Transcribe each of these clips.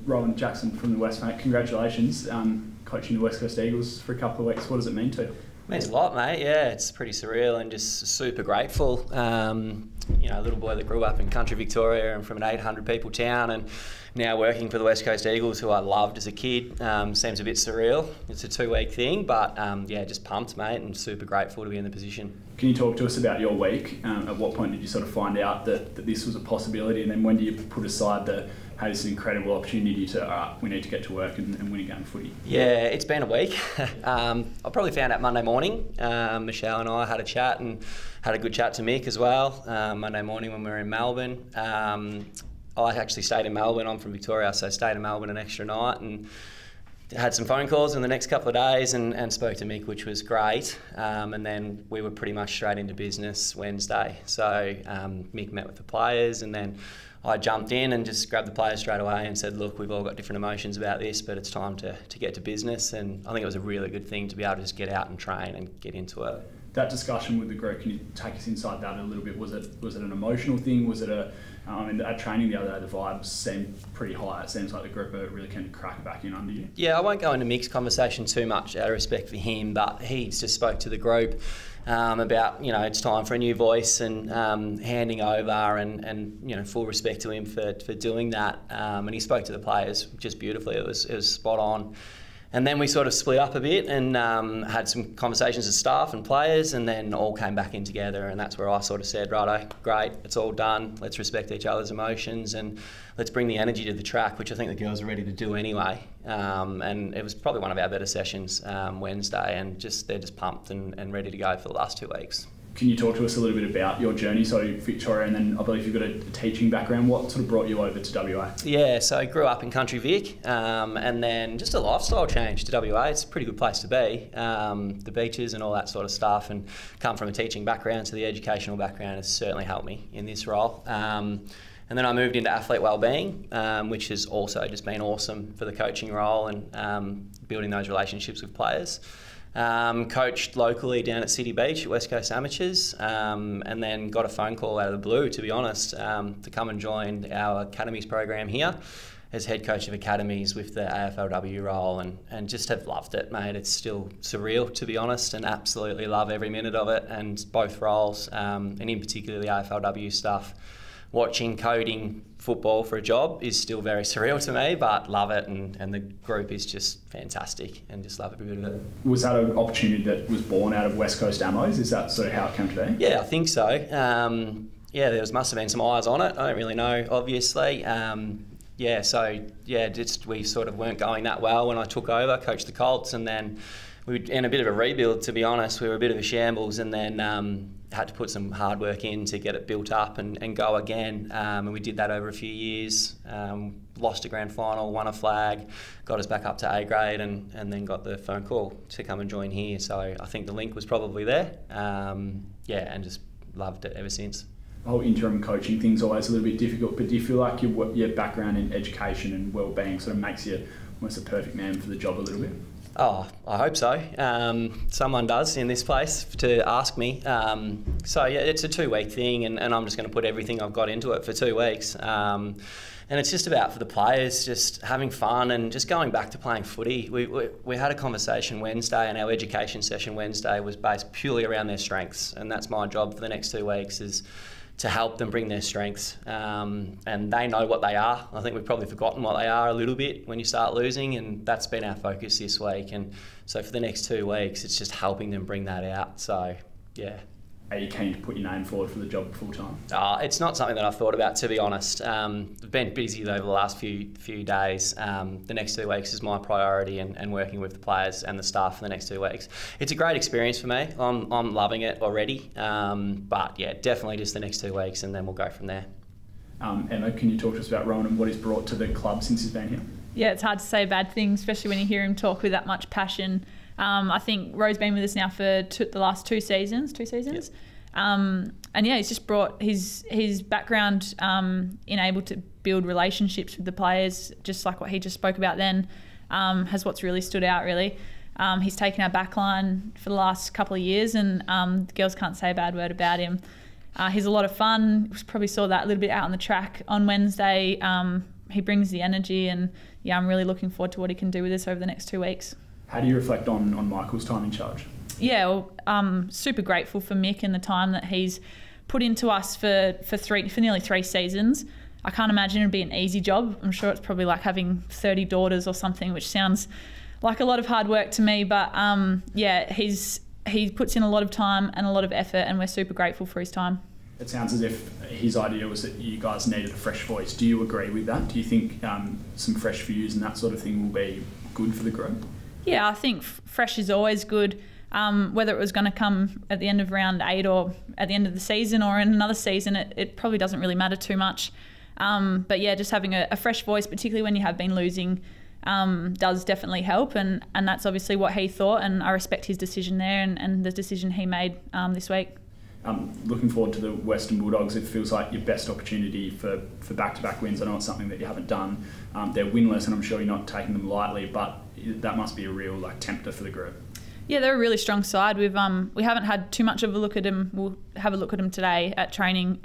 Rohan Jackson from the West, mate. Congratulations, coaching the West Coast Eagles for a couple of weeks. What does it mean to you? It means a lot, mate. Yeah, it's pretty surreal and just super grateful. You know, a little boy that grew up in country Victoria and from an 800 people town, and now working for the West Coast Eagles, who I loved as a kid. Seems a bit surreal. It's a 2-week thing, but yeah, just pumped, mate, and super grateful to be in the position. Can you talk to us about your week? At what point did you sort of find out that this was a possibility, and then when do you put aside the, hey, this is an incredible opportunity to, all right, we need to get to work and win a game of footy? Yeah, it's been a week. I probably found out Monday morning. Michelle and I had a chat and had a good chat to Mick as well. Monday morning when we were in Melbourne. I actually stayed in Melbourne. I'm from Victoria, so I stayed in Melbourne an extra night and had some phone calls in the next couple of days and spoke to Mick, which was great. And then we were pretty much straight into business Wednesday. So Mick met with the players, and then I jumped in and just grabbed the players straight away and said, look, we've all got different emotions about this, but it's time to get to business. And I think it was a really good thing to be able to just get out and train and get into it. That discussion with the group, can you take us inside that a little bit? Was it an emotional thing? Was it at training the other day, the vibes seemed pretty high. It seems like the group are really keen to crack it back in under you. Yeah, I won't go into Mick's conversation too much out of respect for him, but he just spoke to the group about, you know, it's time for a new voice and handing over and you know, full respect to him for doing that. And he spoke to the players just beautifully. It was spot on. And then we sort of split up a bit and had some conversations with staff and players, and then all came back in together, and that's where I sort of said, righto, great, it's all done, let's respect each other's emotions and let's bring the energy to the track, which I think the girls are ready to do anyway. And it was probably one of our better sessions Wednesday, and they're just pumped and ready to go for the last 2 weeks. Can you talk to us a little bit about your journey? So Victoria, and then I believe you've got a teaching background. What sort of brought you over to WA? Yeah, so I grew up in country Vic, and then just a lifestyle change to WA. It's a pretty good place to be. The beaches and all that sort of stuff, and come from a teaching background, so the educational background has certainly helped me in this role. And then I moved into athlete wellbeing, which has also just been awesome for the coaching role and building those relationships with players. Coached locally down at City Beach at West Coast Amateurs, and then got a phone call out of the blue, to be honest, to come and join our academies program here as head coach of academies with the AFLW role, and just have loved it, mate. It's still surreal, to be honest, and absolutely love every minute of it, and both roles, and in particular the AFLW stuff. Watching coding football for a job is still very surreal to me, but love it, and the group is just fantastic and just love every bit of it. Was that an opportunity that was born out of West Coast Amos? Is that sort of how it came to be? Yeah, I think so. Yeah, must have been some eyes on it. I don't really know, obviously. Yeah, so yeah, we sort of weren't going that well when I took over, coached the Colts, and then we were in a bit of a rebuild, to be honest. We were a bit of a shambles, and then had to put some hard work in to get it built up and go again. And we did that over a few years. Lost a grand final, won a flag, got us back up to A grade, and then got the phone call to come and join here. So I think the link was probably there. Yeah, and just loved it ever since. The whole interim coaching thing's always a little bit difficult, but do you feel like your background in education and wellbeing sort of makes you almost a perfect man for the job a little bit? Oh, I hope so. Someone does in this place to ask me. So yeah, it's a 2-week thing, and I'm just going to put everything I've got into it for 2 weeks. And it's just about, for the players, just having fun and just going back to playing footy. We had a conversation Wednesday, and our education session Wednesday was based purely around their strengths, and that's my job for the next 2 weeks, is to help them bring their strengths. And they know what they are. I think we've probably forgotten what they are a little bit when you start losing, and that's been our focus this week. And so for the next 2 weeks, it's just helping them bring that out. So, yeah. Are you keen to put your name forward for the job full time? It's not something that I've thought about, to be honest. I've been busy over the last few days. The next 2 weeks is my priority, and working with the players and the staff for the next 2 weeks. It's a great experience for me. I'm loving it already. But yeah, definitely just the next 2 weeks, and then we'll go from there. Emma, can you talk to us about Rohan and what he's brought to the club since he's been here? Yeah, it's hard to say bad things, especially when you hear him talk with that much passion. I think Ro's been with us now for the last 2 seasons. Yep. And yeah, he's just brought his background in able to build relationships with the players, just like what he just spoke about then, has what's really stood out, really. He's taken our backline for the last couple of years, and the girls can't say a bad word about him. He's a lot of fun. We probably saw that a little bit out on the track on Wednesday. he brings the energy, and yeah, I'm really looking forward to what he can do with us over the next 2 weeks. How do you reflect on Michael's time in charge? Yeah, well, super grateful for Mick and the time that he's put into us for nearly 3 seasons. I can't imagine it'd be an easy job. I'm sure it's probably like having 30 daughters or something, which sounds like a lot of hard work to me. But yeah, he puts in a lot of time and a lot of effort, and we're super grateful for his time. It sounds as if his idea was that you guys needed a fresh voice. Do you agree with that? Do you think some fresh views and that sort of thing will be good for the group? Yeah, I think fresh is always good. Whether it was going to come at the end of round 8 or at the end of the season or in another season, it probably doesn't really matter too much. But yeah, just having a fresh voice, particularly when you have been losing, does definitely help. And that's obviously what he thought, and I respect his decision there and the decision he made this week. Looking forward to the Western Bulldogs. It feels like your best opportunity for back-to-back wins. I know it's something that you haven't done. They're winless, and I'm sure you're not taking them lightly, but that must be a real tempter for the group. Yeah, they're a really strong side. We haven't had too much of a look at them. We'll have a look at them today at training.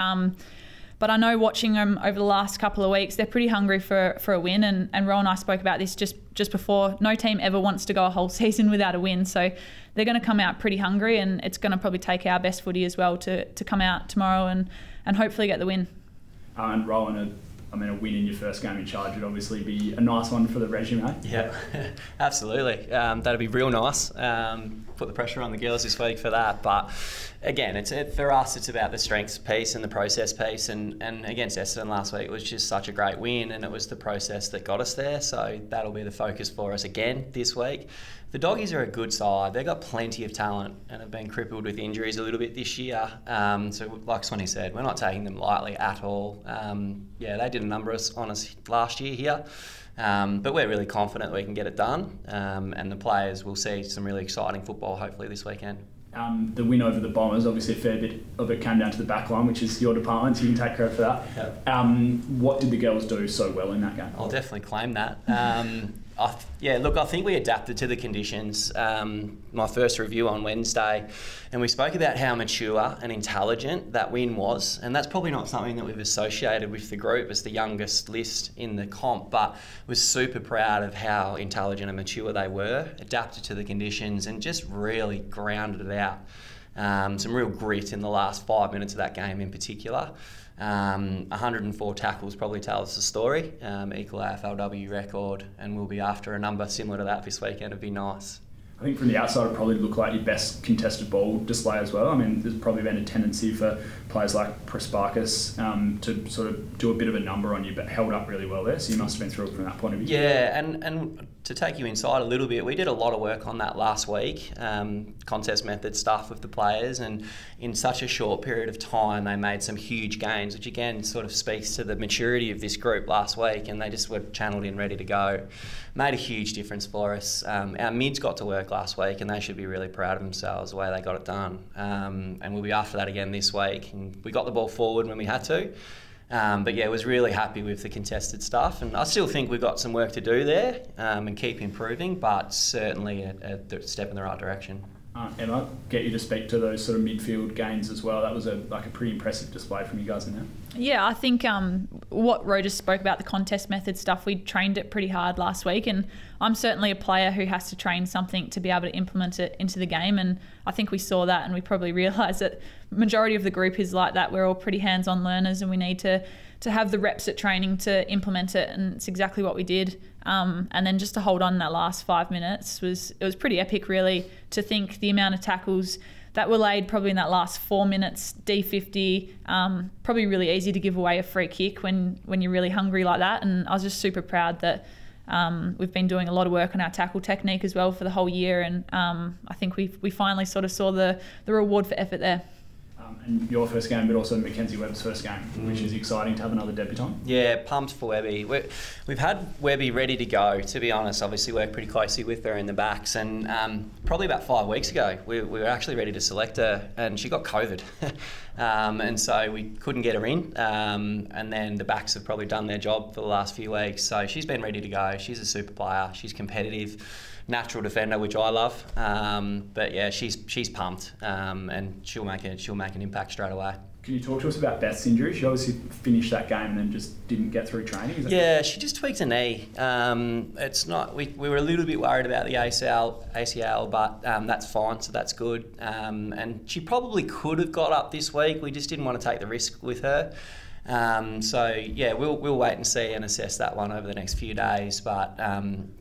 But I know watching them over the last couple of weeks, they're pretty hungry for a win. And Rohan and I spoke about this just before. No team ever wants to go a whole season without a win. So they're going to come out pretty hungry, and it's going to probably take our best footy as well to come out tomorrow and hopefully get the win. And Rohan, a win in your first game in charge would obviously be a nice one for the resume. Yeah, absolutely. That'd be real nice. Put the pressure on the girls this week for that. But again, for us, it's about the strengths piece and the process piece. And against Essendon last week, it was just such a great win, and it was the process that got us there. So that'll be the focus for us again this week. The Doggies are a good side. They've got plenty of talent and have been crippled with injuries a little bit this year. So like Swanee said, we're not taking them lightly at all. Yeah, they did a number on us last year here. But we're really confident we can get it done. And the players will see some really exciting football hopefully this weekend. The win over the Bombers, obviously a fair bit of it came down to the back line, which is your department, so you can take credit for that. Yep. What did the girls do so well in that game? I'll definitely claim that. I think we adapted to the conditions. My first review on Wednesday, and we spoke about how mature and intelligent that win was, and that's probably not something that we've associated with the group as the youngest list in the comp, but was super proud of how intelligent and mature they were, adapted to the conditions, and just really grounded it out. Some real grit in the last 5 minutes of that game in particular. 104 tackles probably tells the story, equal AFLW record, and we'll be after a number similar to that this weekend. It'd be nice. I think from the outside it probably looked like your best contested ball display as well. There's probably been a tendency for players like Prasparkas to sort of do a bit of a number on you, but held up really well there, so you must have been thrilled from that point of view. Yeah, and to take you inside a little bit, we did a lot of work on that last week, contest method stuff with the players, and in such a short period of time they made some huge gains, which again sort of speaks to the maturity of this group last week, and they just were channeled in ready to go. Made a huge difference for us. Our mids got to work last week, and they should be really proud of themselves the way they got it done. And we'll be after that again this week. And we got the ball forward when we had to. But yeah, was really happy with the contested stuff, and I still think we've got some work to do there and keep improving, but certainly a step in the right direction. Emma, get you to speak to those sort of midfield gains as well. That was a pretty impressive display from you guys in there. Yeah, I think what Ro just spoke about, the contest method stuff, we trained it pretty hard last week, and I'm certainly a player who has to train something to be able to implement it into the game, and I think we saw that, and we probably realised that majority of the group is like that. We're all pretty hands-on learners, and we need to have the reps at training to implement it, and it's exactly what we did. And then just to hold on in that last 5 minutes was pretty epic, really, to think the amount of tackles that were laid probably in that last 4 minutes, D50, probably really easy to give away a free kick when you're really hungry like that. And I was just super proud that we've been doing a lot of work on our tackle technique as well for the whole year, and I think we finally sort of saw the reward for effort there. And your first game, but also Mackenzie Webb's first game, which is exciting to have another debutant. Yeah, pumped for Webby. We've had Webby ready to go, to be honest. Obviously worked pretty closely with her in the backs, and probably about 5 weeks ago we were actually ready to select her, and she got COVID. And so we couldn't get her in, and then the backs have probably done their job for the last few weeks, so she's been ready to go. She's a super player, she's competitive, natural defender, which I love, but yeah, she's pumped, and she'll make an impact straight away. Can you talk to us about Beth's injury? She obviously finished that game and then just didn't get through training. Yeah, she just tweaked her knee. It's not. We were a little bit worried about the ACL, but that's fine, so that's good. And she probably could have got up this week. We just didn't want to take the risk with her. So yeah, we'll wait and see and assess that one over the next few days. But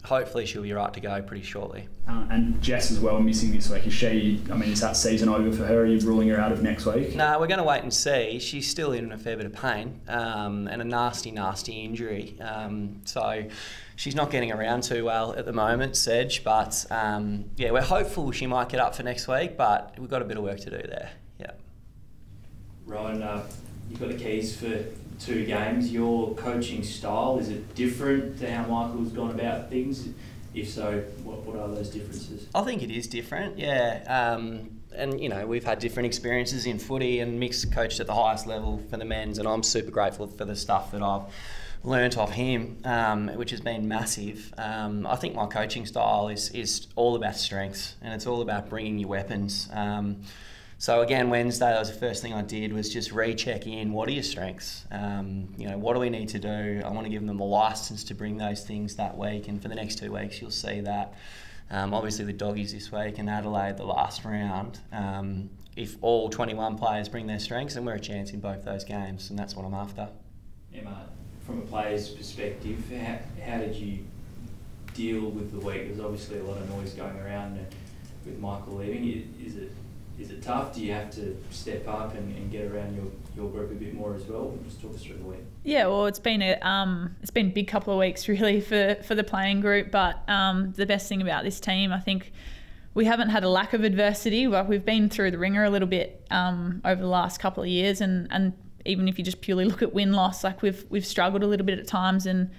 hopefully she'll be right to go pretty shortly. And Jess as well, missing this week. Is that season over for her? Are you ruling her out of next week? No, we're going to wait and see. She's still in a fair bit of pain and a nasty injury. So she's not getting around too well at the moment, Sedge. But yeah, we're hopeful she might get up for next week, but we've got a bit of work to do there. Yeah. Rohan, you've got the keys for 2 games. Your coaching style, is it different to how Michael's gone about things? If so, what are those differences? I think it is different, yeah. And, you know, we've had different experiences in footy, and Mick's coached at the highest level for the men's, and I'm super grateful for the stuff that I've learnt off him, which has been massive. I think my coaching style is all about strengths, and it's all about bringing your weapons. So again, Wednesday, that was the first thing I did, was just recheck in, what are your strengths? You know, what do we need to do? I want to give them the licence to bring those things that week, and for the next 2 weeks you'll see that. Obviously the Doggies this week and Adelaide the last round. If all 21 players bring their strengths, then we're a chance in both those games, and that's what I'm after. Emma, from a player's perspective, how did you deal with the week? There's obviously a lot of noise going around with Michael leaving. Is it tough? Do you have to step up and get around your group a bit more as well? Just talk us through the week. Yeah, well, it's been a big couple of weeks really for the playing group. But the best thing about this team, I think, we haven't had a lack of adversity. Like, we've been through the ringer a little bit over the last couple of years, and even if you just purely look at win-loss, like we've struggled a little bit at times, and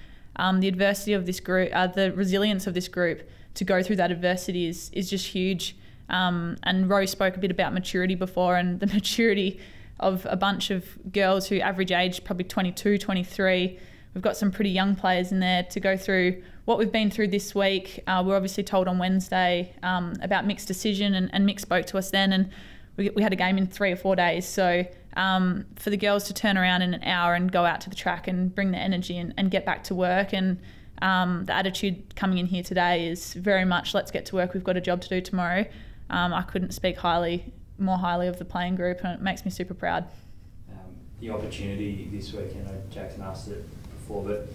the adversity of this group, the resilience of this group to go through that adversity is just huge. And Rose spoke a bit about maturity before, and the maturity of a bunch of girls who average age probably 22, 23. We've got some pretty young players in there to go through what we've been through this week. We're obviously told on Wednesday about Mick's decision, and Mick spoke to us then, and we had a game in 3 or 4 days. So for the girls to turn around in an hour and go out to the track and bring the energy and get back to work, and the attitude coming in here today is very much, let's get to work, we've got a job to do tomorrow. I couldn't speak more highly of the playing group, and it makes me super proud. The opportunity this week, I know Jackson asked it before, but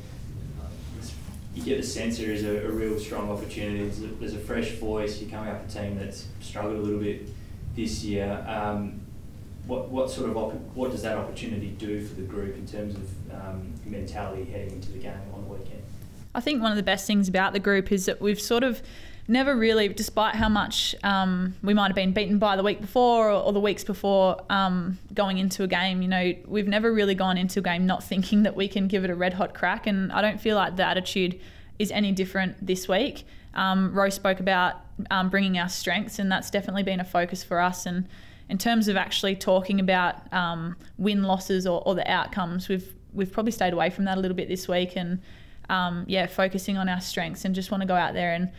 you get the sense there is a real strong opportunity. There's a fresh voice. You're coming up a team that's struggled a little bit this year. What does that opportunity do for the group in terms of mentality heading into the game on the weekend? I think one of the best things about the group is that we've sort of never really, despite how much we might have been beaten by the week before or the weeks before going into a game, you know, we've never really gone into a game not thinking that we can give it a red hot crack, and I don't feel like the attitude is any different this week. Rose spoke about bringing our strengths, and that's definitely been a focus for us. And in terms of actually talking about win-losses or the outcomes, we've probably stayed away from that a little bit this week, and focusing on our strengths, and just want to go out there and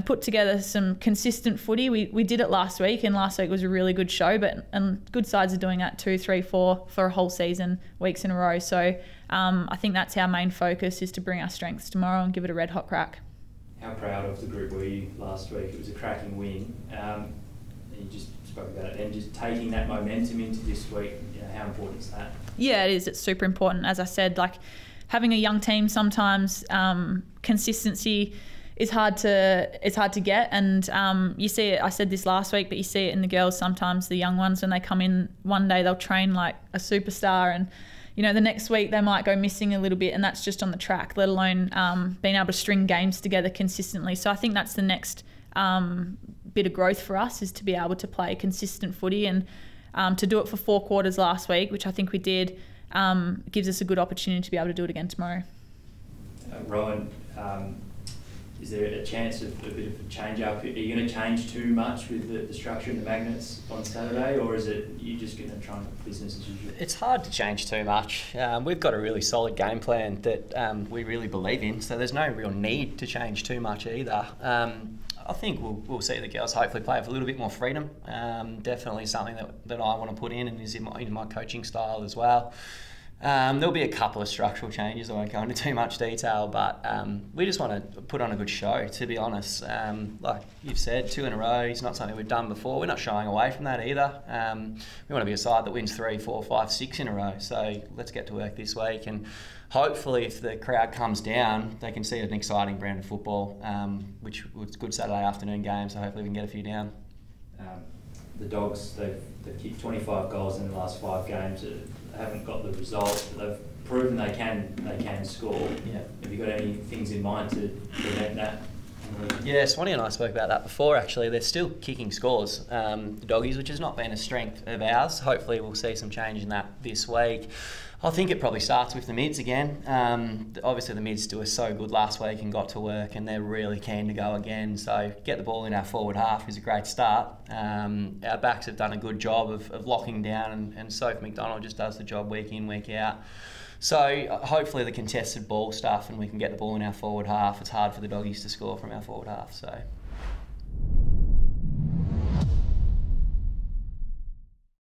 put together some consistent footy. We did it last week, and last week was a really good show, and good sides are doing that 2, 3, 4 for a whole season, weeks in a row. So I think that's our main focus, is to bring our strengths tomorrow and give it a red hot crack. How proud of the group were you last week? It was a cracking win. You just spoke about it, and just taking that momentum into this week, you know, how important is that? Yeah, it is. It's super important. As I said, like, having a young team, sometimes consistency is hard to get, and you see it. I said this last week, but you see it in the girls sometimes. The young ones, when they come in, one day they'll train like a superstar, and you know, the next week they might go missing a little bit, and that's just on the track, let alone being able to string games together consistently. So I think that's the next bit of growth for us, is to be able to play consistent footy, and to do it for 4 quarters last week, which I think we did, gives us a good opportunity to be able to do it again tomorrow. Rohan, is there a chance of a bit of a change up? Are you going to change too much with the structure and the magnets on Saturday, or is it you just going to try and business as usual? It's hard to change too much. We've got a really solid game plan that we really believe in, so there's no real need to change too much either. I think we'll see the girls hopefully play with a little bit more freedom. Definitely something that I want to put in and is in my coaching style as well. There'll be a couple of structural changes. I won't go into too much detail, but we just want to put on a good show, to be honest. Like you've said, 2 in a row is not something we've done before. We're not shying away from that either. We want to be a side that wins 3, 4, 5, 6 in a row. So let's get to work this week, and hopefully if the crowd comes down, they can see an exciting brand of football, which was a good Saturday afternoon game, so hopefully we can get a few down. The Dogs, they've kicked 25 goals in the last 5 games. They haven't got the results, but they've proven they can score. Yeah. Have you got any things in mind to prevent that? Yeah, Swanee and I spoke about that before actually. They're still kicking scores, the Doggies, which has not been a strength of ours. Hopefully we'll see some change in that this week. I think it probably starts with the mids again. Obviously the mids were so good last week and got to work, and they're really keen to go again. So get the ball in our forward half is a great start. Our backs have done a good job of locking down, and Soph McDonald just does the job week in, week out. So hopefully the contested ball stuff, and we can get the ball in our forward half. It's hard for the Doggies to score from our forward half. So